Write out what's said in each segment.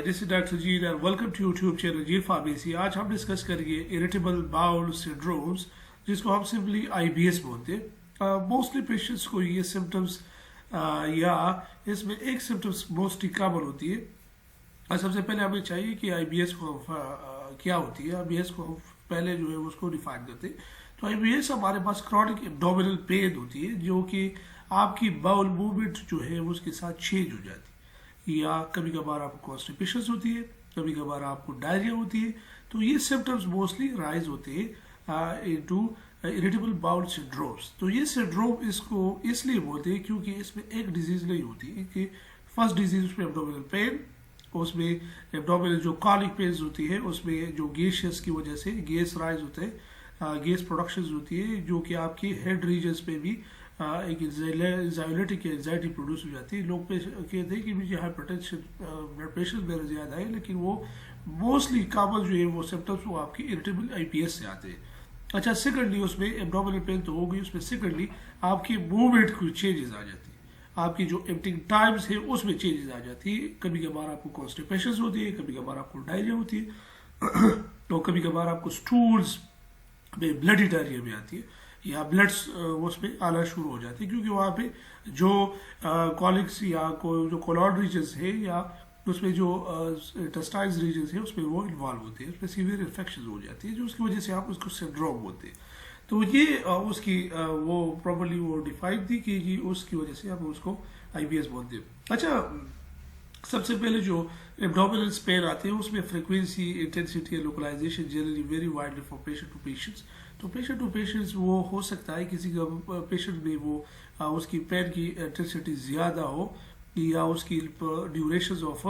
This is doctor Jeet and welcome to YouTube channel Jeet pharmacy. आज हम discuss करेंगे irritable bowel syndromes, जिसको हम सिंपली आईबीएस बोलते हैं। मोस्टली पेशेंट्स को ये सिम्टम्स या इसमें एक सिम्टम्स मोस्टली कॉमन होती है। सबसे पहले हमें चाहिए कि आईबीएस को क्या होती है। आईबीएस को हम पहले जो है उसको डिफाइन करते हैं। तो आईबीएस हमारे पास क्रॉनिक एब्डोमिनल पेन होती है, जो कि आपकी बाउल मूवमेंट जो है उसके साथ चेंज हो जाती है, या कभी कभार आपको कॉन्स्टिपेशन होती है, कभी कभार आपको डायरिया होती है। तो ये सिम्टम्स मोस्टली राइज होते हैं इनटू इरिटेबल बाउल सिंड्रोम्स। तो ये सिंड्रोम इसको इसलिए बोलते हैं क्योंकि इसमें एक डिजीज नहीं होती है कि फर्स्ट डिजीज उसमें एब्डोमिनल पेन, उसमें एब्डोमिनल जो कॉलिक पेन्स होती है, उसमें जो गैसेस की वजह से गैस राइज होते हैं, गैस प्रोडक्शन होती है, जो कि आपकी हेड रीजन्स पे भी एक एंजाइटी एंजाइटी प्रोड्यूस हो जाती है। लोग कहते हैं कि मुझे हाइपरटेंशन ब्लड प्रेशर मेरा ज़्यादा है, लेकिन वो मोस्टली कॉमन जो है वो सिम्टम्स वो आपकी इरिटेबल आईबीएस से आते हैं। अच्छा, सेकेंडली उसमें एब्डोमिनल पेन तो होगी, उसमें सेकेंडली आपकी मूवमेंट की चेंजेस आ जाती है, आपकी जो एम्प्टिंग टाइम्स है उसमें चेंजेस आ जाती है। कभी कभार आपको कॉन्स्टिपेशन होती है, कभी कभार आपको डायरिया होती है, तो कभी कभार आपको स्टूल्स में ब्लडी डायरिया भी आती है, या ब्लड्स उसमें आना शुरू हो जाते हैं, क्योंकि वहाँ पे जो कॉलिक्स या जो कोलॉन रीजन्स है या उसमें जो इंटेस्टाइन्स रीजन्स है उसमें वो इन्वॉल्व होते हैं, उसमें सीवियर इन्फेक्शन हो जाती है, जो उसकी वजह से आप उसको सिंड्रोम बोलते हैं। तो ये उसकी वो प्रॉपर्ली वो डिफाइन थी कि ये उसकी वजह से आप उसको आईबीएस बोलते हैं। अच्छा, सबसे पहले जो एब्डोमिनल पेन आते हैं उसमें frequency, intensity, localisation generally very widely for patient to patients. तो पेशेंट टू पेशेंट्स वो हो सकता है किसी का पेशेंट में वो उसकी पेन की इंटेंसिटी ज़्यादा हो, या उसकी ड्यूरेशन ऑफ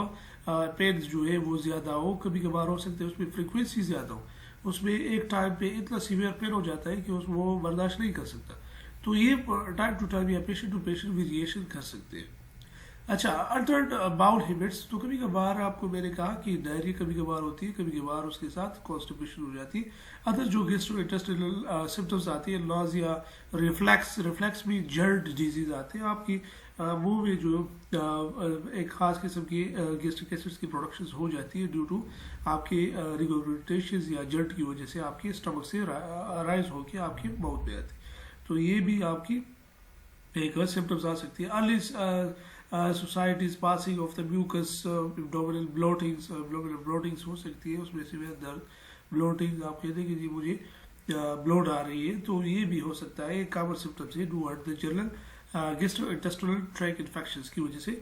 पेन जो है वो ज़्यादा हो। कभी कभार हो सकता है उसमें फ्रीक्वेंसी ज़्यादा हो, उसमें एक टाइम पे इतना सीवियर पेन हो जाता है कि वो बर्दाश्त नहीं कर सकता। तो ये टाइम टू टाइम या पेशेंट टू पेशेंट वेरिएशन कर सकते हैं। अच्छा, अल्टर्ड बाउल हैबिट्स, तो कभी कभार आपको मैंने कहा कि डायरिया कभी कभार होती है, कभी कभार उसके साथ कॉन्स्टिपेशन हो जाती है। अदर जो गैस्ट्रोइंटेस्टाइनल सिम्टम्स आती है, नॉजिया, रिफ्लैक्स भी जर्ड डिजीज आते हैं, आपकी मुंह में जो एक खास किस्म की गैस्ट्रिक एसिड्स की प्रोडक्शन हो जाती है ड्यू टू आपके रिगोरिटेशन या जर्ड की वजह से आपके स्टमक से राइज होकर आपके माउथ में आती है। तो ये भी आपकी एक सिम्टम्स आ सकती है। Early satiety passing of the mucus, abdominal bloatings हो सकती है, उसमें से दर्द, ब्लोटिंग, आप कहते हैं कि जी मुझे ब्लोट आ रही है, तो ये भी हो सकता है। कॉमन सिम्टम्स है toward the general gastrointestinal tract infections की वजह से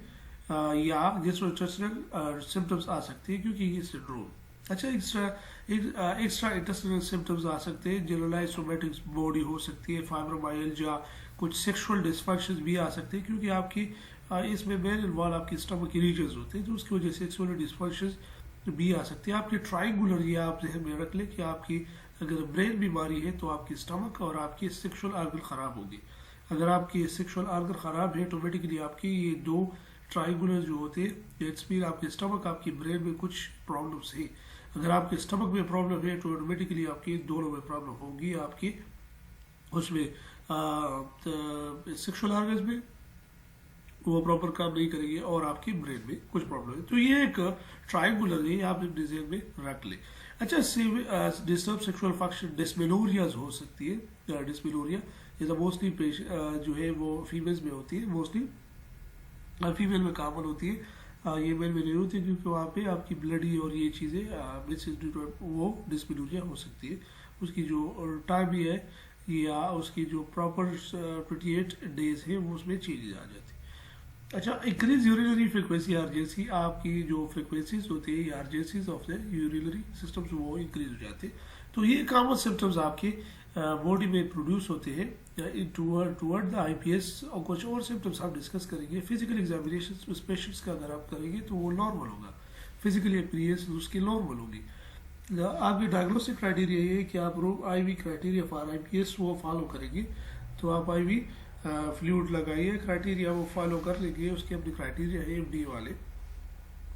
या गैस्ट्रोइंटेस्टाइनल सिम्टम्स आ सकते हैं, क्योंकि ये सिंड्रोम। अच्छा, एक्स्ट्रा इंटेस्टाइनल सिम्टम्स आ सकते हैं, जनरलाइज सोमैटिक बॉडी हो सकती है, फाइब्रोमाइल्जिया, कुछ सेक्सुअल डिस्फंक्शंस भी आ सकते हैं, क्योंकि आपकी इसमें मेन इन्वॉल्व आपकी स्टमक के रीजन्स होते हैं, तो उसकी वजह से सेक्सुअल डिस्फंक्शंस भी आ सकती है। आपकी ट्राइंगुलर, ये आप ध्यान में रख लें कि आपकी अगर ब्रेन बीमारी है तो आपकी स्टमक और आपकी सेक्सुअल आर्गन खराब होगी। अगर आपकी सेक्सुअल आर्गन खराब है, ऑटोमेटिकली आपकी ये दो ट्राइंगुलर जो होते हैं, इट्स मीन आपके स्टमक, आपकी ब्रेन में कुछ प्रॉब्लम्स है। अगर आपके स्टमक में प्रॉब्लम है तो ऑटोमेटिकली आपकी दोनों में प्रॉब्लम होगी, आपकी उसमें सेक्सुअल आर्गन्स में वो प्रॉपर काम नहीं करेंगे और आपकी ब्रेन में कुछ प्रॉब्लम है। तो ये एक ट्राइंगुलर है, आप डिजाइन में रख ले। अच्छा, डिस्टर्ब सेक्सुअल फंक्शन, डिस्मेनोरियाज हो सकती है। डिस्मेनोरिया ये तो मोस्टली जो है वो फीमेल्स में होती है, मोस्टली फीमेल में कॉमन होती है, ये मेल में नहीं होती, क्योंकि वहाँ पे आपकी ब्लडी और ये चीज़ें वो डिस्मेनोरिया हो सकती है। उसकी जो टाइम भी है या उसकी जो प्रॉपर 28 डेज है वो उसमें चेंजेस आ जाती है। अच्छा, इंक्रीज यूरिनरी फ्रिक्वेंसी, आरजेसी, आपकी जो फ्रिक्वेंसीज होती है आरजेसीज ऑफ द यूरिनरी सिस्टम्स वो इंक्रीज हो जाते हैं। तो ये कॉमन सिम्टम्स आपके बॉडी में प्रोड्यूस होते हैं टुवर्ड द आईबीएस। और कुछ और सिम्टम्स हम डिस्कस करेंगे। फिजिकल एग्जामिनेशन उस पेशेंट्स का अगर आप करेंगे तो वो नॉर्मल होगा, फिजिकली अपीयरेंस उसकी नॉर्मल होगी। आपकी डायग्नोस्टिक क्राइटेरिया ये है कि आप आईवी क्राइटेरिया फॉर आईबीएस वो फॉलो करेंगे, तो आप आईवी फ्लूइड लगाइए, क्राइटेरिया वो फॉलो कर लेंगे, उसके अपने क्राइटेरिया है एफडीए वाले,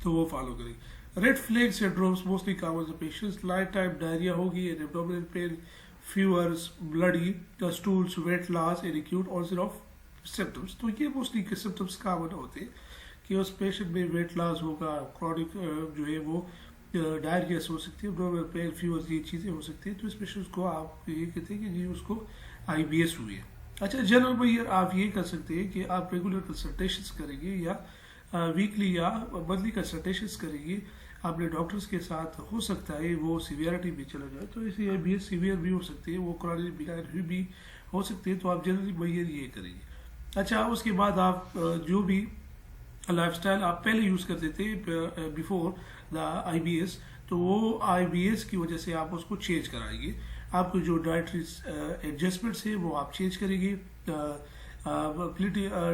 तो वो फॉलो करेंगे। Red flag syndromes mostly common patients, night time diarrhoea होगी, abdominal pain, fevers, bloody stools, weight loss and acute onset of symptoms. तो ये मोस्टली के सिम्टम्स कॉमन होते हैं कि उस पेशेंट में वेट लॉस होगा, क्रॉनिक जो है वो डायरिया हो सकती है, abdominal पेन, फीवर, ये चीज़ें हो सकती है। तो इस पेशेंट को आप ये कहते हैं कि जी उसको IBS हुई है। अच्छा, जनरल में आप ये कर सकते हैं कि आप रेगुलर कंसल्टेशंस करेंगे या वीकली या मंथली कंसल्टेशंस करेंगे अपने डॉक्टर्स के साथ। हो सकता है वो सीवियरिटी भी चला जाए, तो इसे IBS सीवियर भी हो सकती है, वो क्रॉनिक बिनाइन भी हो सकती है। तो आप जनरली मैयर ये करेंगे। अच्छा, उसके बाद आप जो भी लाइफस्टाइल आप पहले यूज़ करते थे बिफोर द IBS, तो वो IBS की वजह से आप उसको चेंज कराएंगे। आपको जो डाइटरी एडजस्टमेंट्स है वो आप चेंज करेंगे,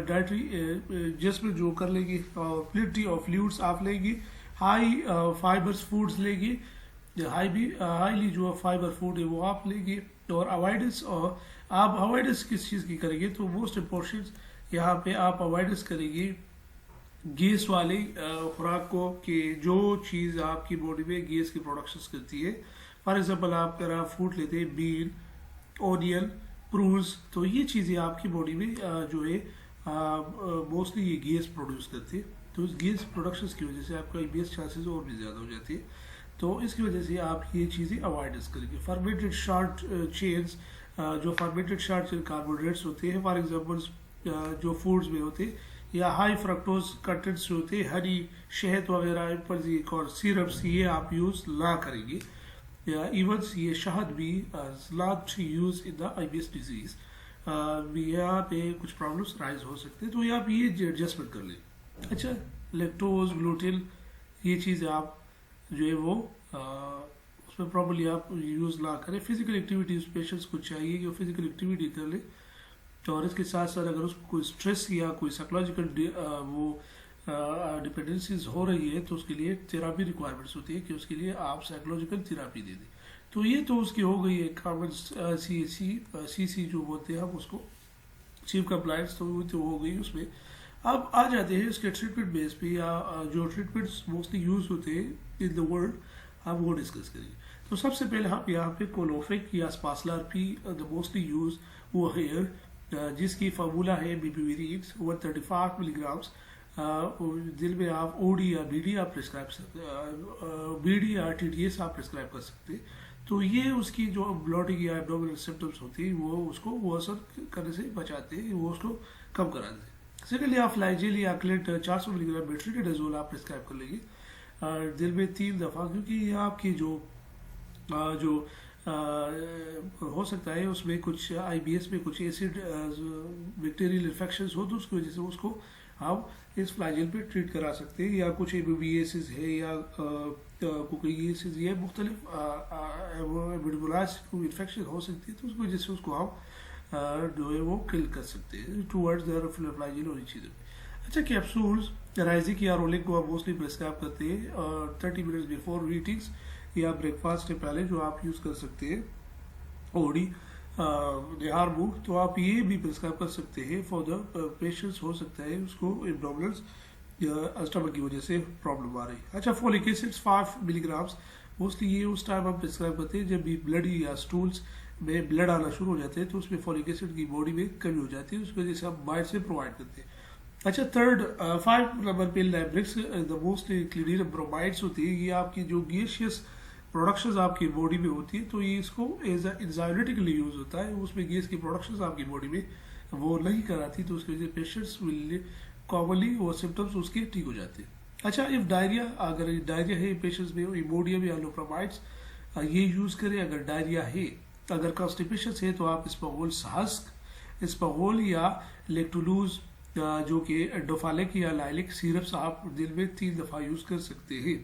डाइटरी एडजस्टमेंट जो कर लेंगे, और प्लेटी ऑफ फ्लूइड्स आप लेंगे, हाई फाइबर्स फूड्स लेंगे, हाईली जो फाइबर फूड है वो आप लेंगे, और अवॉइडेंस, और आप अवॉइडेंस किस चीज़ की करेंगे, तो मोस्ट इम्पोर्टेंट यहाँ पे आप अवॉइडेंस करेंगे गैस वाली खुराक को, कि जो चीज़ आपकी बॉडी में गैस की प्रोडक्शन करती है। फॉर एग्जांपल आप अगर आप फूड लेते हैं बीन, ओनियन, प्रून्स, तो ये चीज़ें आपकी बॉडी में जो है मोस्टली ये गैस प्रोड्यूस करती है। तो इस गैस प्रोडक्शन की वजह से आपका IBS चांसेस और भी ज़्यादा हो जाती है। तो इसकी वजह से आप ये चीज़ें अवॉइडेंस करेंगे। फर्मेंटेड शॉर्ट चेन्स, जो फर्मेंटेड शॉर्ट चेन कार्बोहाइड्रेट्स होते हैं, फॉर एग्जांपल जो फूड्स में होते हैं, या हाई फ्रक्टोज कंटेंट्स होते हैं, हनी, शहद वगैरह, इन पर और सिरप्स, ये आप यूज़ ना करेंगे। या इवन ये शहद भी not use in the IBS disease. यहाँ पे कुछ प्रॉब्लम्स राइज हो सकते हैं, तो आप ये एडजस्टमेंट कर लें। अच्छा, लेक्टोज, ग्लूटेन, ये चीज़ आप जो है वो उसमें प्रॉपर्ली आप यूज़ ना करें। फिजिकल एक्टिविटीज पेशेंट्स को चाहिए कि वो फिजिकल एक्टिविटी कर ले, और इसके साथ साथ अगर उसको कोई स्ट्रेस या कोई साइकोलॉजिकल वो डिपेंडेंसीज हो रही है, तो उसके लिए थेरापी रिक्वायरमेंट्स होती है कि उसके लिए आप साइकोलॉजिकल थेरापी दे दें। तो ये तो उसकी हो गई है कॉमन CC जो बोलते हैं हम उसको, चीफ कंप्लायंस, तो वो तो हो गई उसमें। अब आ जाते हैं उसके ट्रीटमेंट बेस पे, या जो ट्रीटमेंट्स मोस्टली यूज होते हैं इन द वर्ल्ड, हम वो डिस्कस करेंगे। तो सबसे पहले हम यहाँ पे कोलोफिक या स्पासलारपी द मोस्टली यूज वो है, जिसकी फार्मूला है BBVR 135 मिलीग्राम्स। दिल में आप OD या BD आप प्रिस्क्राइब BD या TDS आप प्रिस्क्राइब कर सकते हैं। तो ये उसकी जो ब्लॉटिंग या एब्डोमिनल सिम्टम्स होती है वो उसको वो असर करने से बचाते हैं, वो उसको कम करा देते हैं। सेकेंडली आप फ्लाइजेल या क्लेट 400 मिलीग्राम मेट्रिकेडाजोल आप प्रिस्क्राइब कर लेंगे दिन में 3 दफ़ा, क्योंकि ये आपकी जो हो सकता है उसमें कुछ IBS में कुछ एसिड बैक्टीरियल इन्फेक्शंस हो, तो उसकी वजह से उसको हम इस फ्लाइजेल पे ट्रीट करा सकते हैं। या कुछ ABBAs है या कोकोइसिस, ये मुख्तलिफ इन्फेक्शन हो सकती है, तो उसकी वजह से उसको हम जो है वो किल कर सकते हैं टूवर्ड्स द फ्लाइजेल और चीज़ें। अच्छा, कैप्सूल्स राइजिक या रोलिंग को आप मोस्टली प्रिस्क्राइब करते हैं 30 मिनट्स बिफोर ईटिंग्स या ब्रेकफास्ट से पहले, जो आप यूज़ कर सकते हैं। OD निहार मुंह, तो आप ये भी प्रिस्क्राइब कर सकते हैं फॉर द पेशेंट्स, हो सकता है उसको एब्डोमिनल्स या स्टमक की वजह से प्रॉब्लम आ रही है। अच्छा, फोलिक एसिड 5 मिलीग्राम्स, मोस्टली ये उस टाइम हम प्रिस्क्राइब करते हैं जब भी ब्लड या स्टूल्स में ब्लड आना शुरू हो जाते हैं, तो उसमें फोलिक एसिड की बॉडी में कमी हो जाती है, उसकी वजह से हम बाहर से प्रोवाइड करते हैं। अच्छा, 5 नंबर पे लैब्रिक्स द मोस्ट क्लिनिरम ब्रोमाइड्स होती है, ये आपकी जो गैसियस प्रोडक्शंस आपकी बॉडी में होती है, तो ये इसको एज एंजाइमेटिकली यूज होता है, उसमें गैस की प्रोडक्शंस आपकी बॉडी में वो नहीं कराती, तो उसकी वजह से पेशेंट्स विल कॉमनली वो सिम्टम्स उसके ठीक हो जाते हैं। अच्छा, इफ डायरिया, अगर डायरिया है पेशेंट्स में, इमोडियम या लोप्रामाइड्स ये यूज करें अगर डायरिया है। अगर कॉन्स्टिपेशन है तो आप स्पागोल हस्क, स्पागोल या लेक्टोलूज जो कि डोफालिक या लाइलिक सिरप्स आप दिन में 3 दफ़ा यूज कर सकते हैं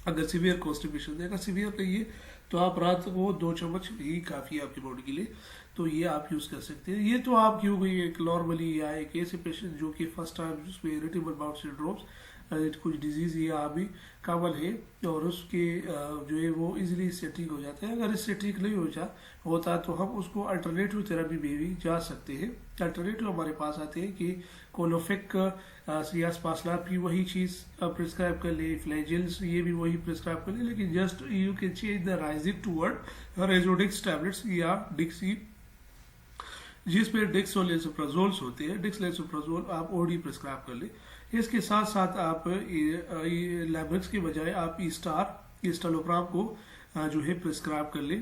अगर सीवियर कॉन्स्टिपेशन है। अगर सीवियर नहीं है तो आप रात को 2 चम्मच ही काफ़ी है आपकी बॉडी के लिए, तो ये आप यूज़ कर सकते हैं। ये तो आपकी हो गई एक नॉर्मली, या एक ऐसे पेशेंट जो कि फर्स्ट टाइम जिसमें इरिटेबल बाउल सिंड्रोम्स कुछ डिजीज़ ये अभी कॉमन है, और उसके जो है वो इजीली इससे ठीक हो जाता है। अगर इससे ठीक नहीं होता तो हम उसको अल्टरनेटिव थेरेपी में भी जा सकते हैं। अल्टरनेटिव हमारे पास आते हैं कि कोलोफिक या स्पासलारपी वही चीज़ प्रिस्क्राइब कर ले, फ्लैजेल्स ये भी वही प्रिस्क्राइब कर ले, लेकिन just you can change the राइजिक टूवर्ड रेजोडिक्स टैबलेट्स या डिक्सी जिसमें डेक्सोलेसोप्राजोल्स होते हैं। डेक्सोलेसोप्राजोल आप ओडी प्रिस्क्राइब कर ले। इसके साथ साथ आप लैब्रेक्स के बजाय आप ईस्टालोप्राम को जो है प्रिस्क्राइब कर ले।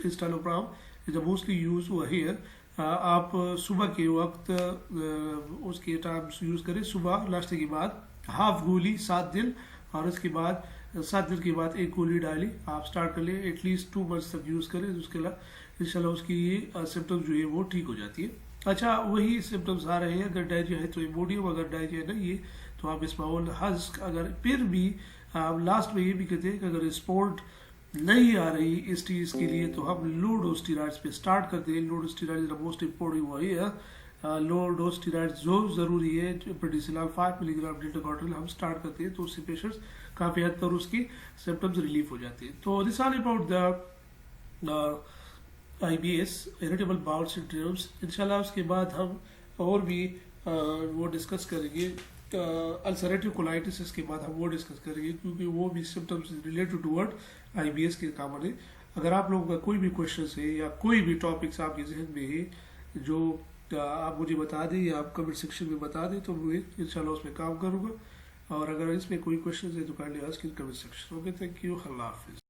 ईस्टालोप्राम इज मोस्टली यूज हुआ हियर। आप सुबह के वक्त उसके टाइम्स यूज़ करें, सुबह नाश्ते के बाद हाफ गोली 7 दिन, और उसके बाद 7 दिन के बाद एक गोली डाली आप स्टार्ट कर ले। एटलीस्ट 2 मंथ्स तक यूज़ करें, उसके अलावा इंशाल्लाह उसकी सिम्टम्स जो है वो ठीक हो जाती है। अच्छा, वही सिम्टम्स आ रहे हैं, अगर डायरिया है तो इमोडियम, अगर डायरिया नहीं है तो आप इस्माउल हस्क। अगर फिर भी लास्ट में ये भी कहते हैं कि अगर रिस्पॉन्ड नहीं आ रही इस चीज़ के लिए तो हम लो डोज स्टीरॉइड्स पे स्टार्ट करते हैं। Low dose steroid most important वही है। लो डोज स्टीरॉइड जो ज़रूरी है, प्रेडिसिलॉन 5 मिलीग्राम डेल्टाकॉर्टिल हम स्टार्ट करते हैं, तो उससे पेशेंट्स काफ़ी हद तक उसकी सिम्टम्स रिलीफ हो जाते हैं। तो this all about the IBS, irritable bowel syndromes. इंशाल्लाह उसके बाद हम और भी वो डिस्कस करेंगे। अल्सरेटिव कोलाइटिस इसके बाद हम वो डिस्कस करेंगे, क्योंकि वो भी सिम्टम्स रिलेटेड टूवर्ड IBS के काम है। अगर आप लोगों का कोई भी क्वेश्चन है या कोई भी टॉपिक्स आपके जहन में है जो आप मुझे बता दें या आप कमेंट सेक्शन में बता दें, तो मैं इंशाल्लाह उसमें काम करूँगा। और अगर इसमें कोई क्वेश्चन है तो kindly ask in comment section. Okay, thank you, अल्लाह हाफिज़।